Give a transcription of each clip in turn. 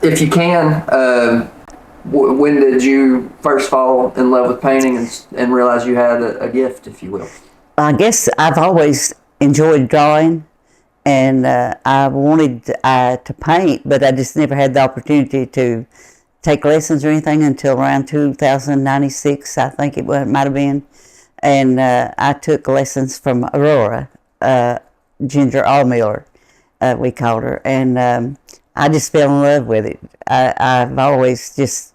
if you can, when did you first fall in love with painting and realize you had a gift, if you will? I guess I've always enjoyed drawing, and I wanted to paint, but I just never had the opportunity to take lessons or anything until around 2096, I think it might have been. And I took lessons from Aurora, Ginger Allmiller, we called her, and I just fell in love with it. I've always just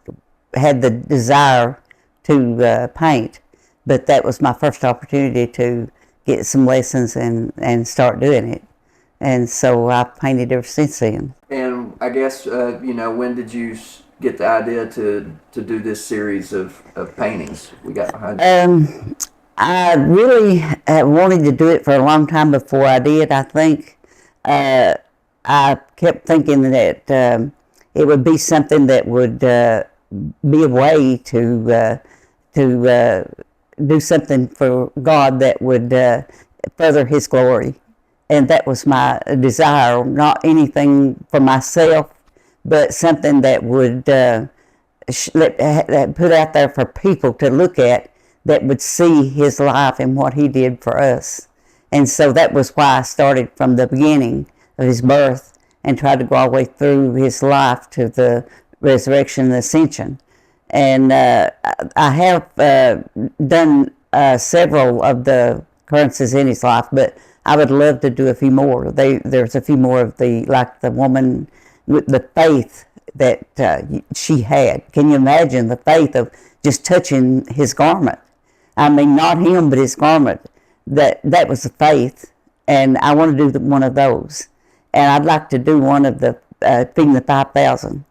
had the desire to paint, but that was my first opportunity to get some lessons and start doing it. And so I've painted ever since then. And I guess, when did you get the idea to do this series of paintings we got behind you? I really wanted to do it for a long time before I did. I think I kept thinking that it would be something that would be a way to do something for God that would further His glory. And that was my desire, not anything for myself, but something that would put out there for people to look at, that would see His life and what He did for us. And so that was why I started from the beginning of His birth and tried to go all the way through His life to the resurrection and ascension. And I have done several of the occurrences in His life, but I would love to do a few more. There's a few more of like the woman with the faith that she had. Can you imagine the faith of just touching His garment? I mean, not Him, but His garment. That was the faith, and I want to do one of those. And I'd like to do one of the feeding the 5,000.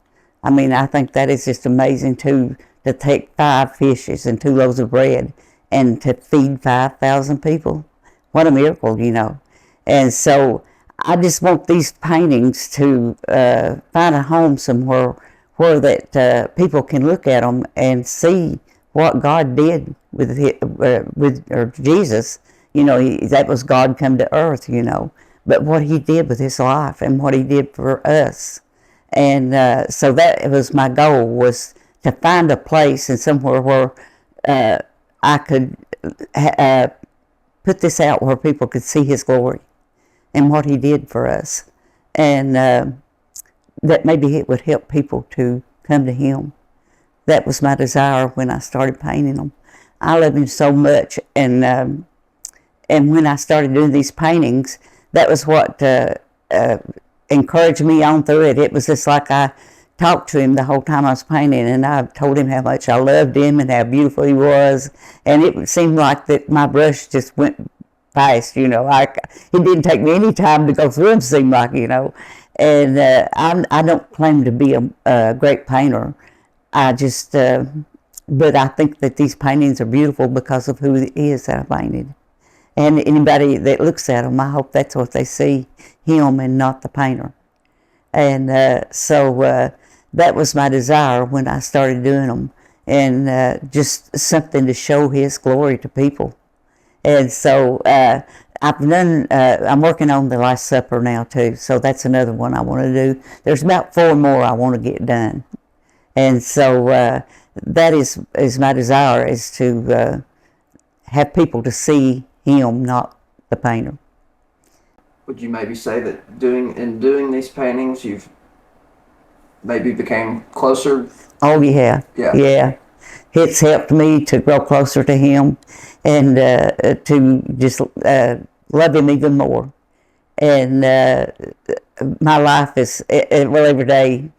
I mean, I think that is just amazing too, to take 5 fishes and 2 loaves of bread and to feed 5,000 people. What a miracle, And so I just want these paintings to find a home somewhere where that people can look at them and see what God did with Jesus. That was God come to earth, but what He did with His life and what He did for us. And so that was my goal, was to find a place and somewhere where I could put this out where people could see His glory and what He did for us. And that maybe it would help people to come to Him. That was my desire when I started painting them. I love Him so much, and when I started doing these paintings, that was what encouraged me on through it. It was just like I talked to Him the whole time I was painting, and I told Him how much I loved Him and how beautiful He was, and it seemed like that my brush just went fast, It didn't take me any time to go through them, seemed like, And I don't claim to be a great painter. I just, but I think that these paintings are beautiful because of who He is that I painted. And anybody that looks at them, I hope that's what they see, Him and not the painter. And so that was my desire when I started doing them, and just something to show His glory to people. And so I'm working on the Last Supper now too, so that's another one I want to do. There's about 4 more I want to get done. And so that is my desire, is to have people to see Him, not the painter. Would you maybe say that doing these paintings, you've maybe became closer? Oh yeah. It's helped me to grow closer to Him and to just love Him even more. And my life is, well, every day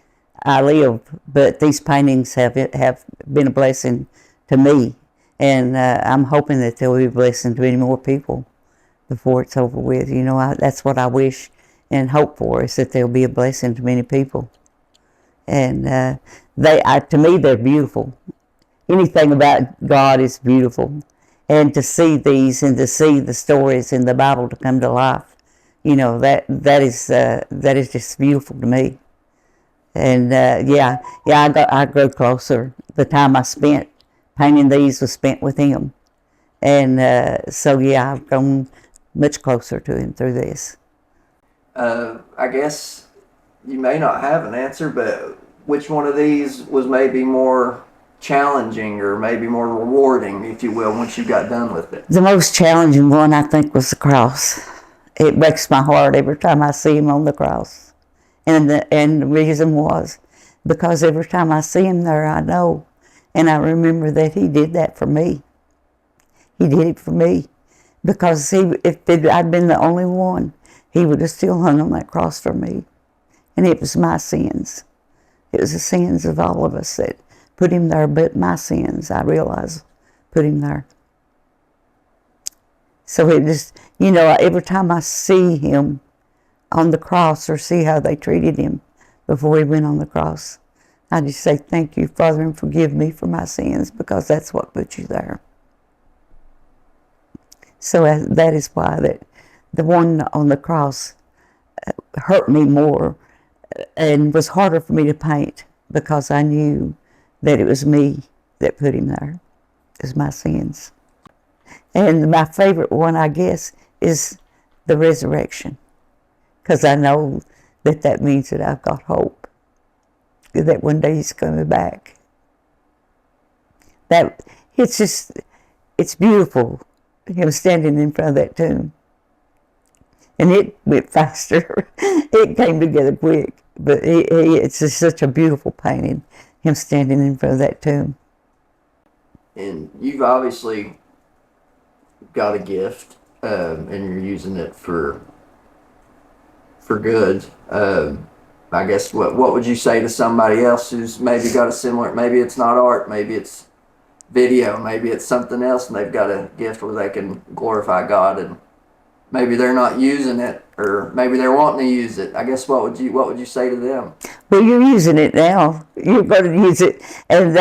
I live, but these paintings have been a blessing to me, and I'm hoping that they'll be a blessing to many more people before it's over with. That's what I wish and hope for, is that they'll be a blessing to many people. And to me, they're beautiful. Anything about God is beautiful. And to see these and to see the stories in the Bible to come to life, that is just beautiful to me. And I grew closer. The time I spent painting these was spent with Him. And I've grown much closer to Him through this. I guess you may not have an answer, but which one of these was maybe more challenging or maybe more rewarding, if you will, once you got done with it? The most challenging one, I think, was the cross. It breaks my heart every time I see him on the cross. And the reason was because every time I see him there, I know, and I remember that he did that for me. He did it for me. Because I'd been the only one, he would have still hung on that cross for me. And it was my sins. It was the sins of all of us that put him there, but my sins, I realize, put him there. So it just, every time I see him on the cross or see how they treated him before he went on the cross, I just say, thank you, Father, and forgive me for my sins, because that's what put you there. So that is why that the one on the cross hurt me more and was harder for me to paint, because I knew that it was me that put him there. It was my sins. And my favorite one, I guess, is the resurrection, because I know that means that I've got hope, that one day he's coming back. It's beautiful, him standing in front of that tomb. And it went faster. It came together quick. But it's just such a beautiful painting, him standing in front of that tomb. And you've obviously got a gift, and you're using it for good. I guess what would you say to somebody else who's maybe got a similar, maybe it's not art, maybe it's video, maybe it's something else, and they've got a gift where they can glorify God, and maybe they're not using it, or maybe they're wanting to use it. I guess what would you say to them? Well, you're using it now. You're going to use it, and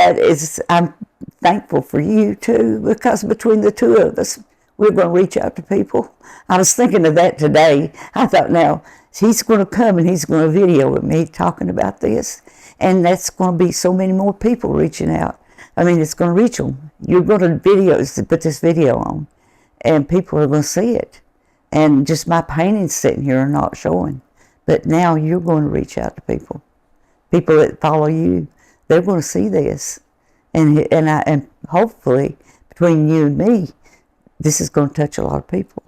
I'm thankful for you too, because between the two of us, we're going to reach out to people. I was thinking of that today. I thought, now he's going to come and he's going to video with me talking about this, and that's going to be so many more people reaching out. I mean, it's going to reach them. You're going to put this video on, and people are going to see it. And just my paintings sitting here are not showing. But now you're going to reach out to people. People that follow you, they're going to see this. And hopefully, between you and me, this is going to touch a lot of people.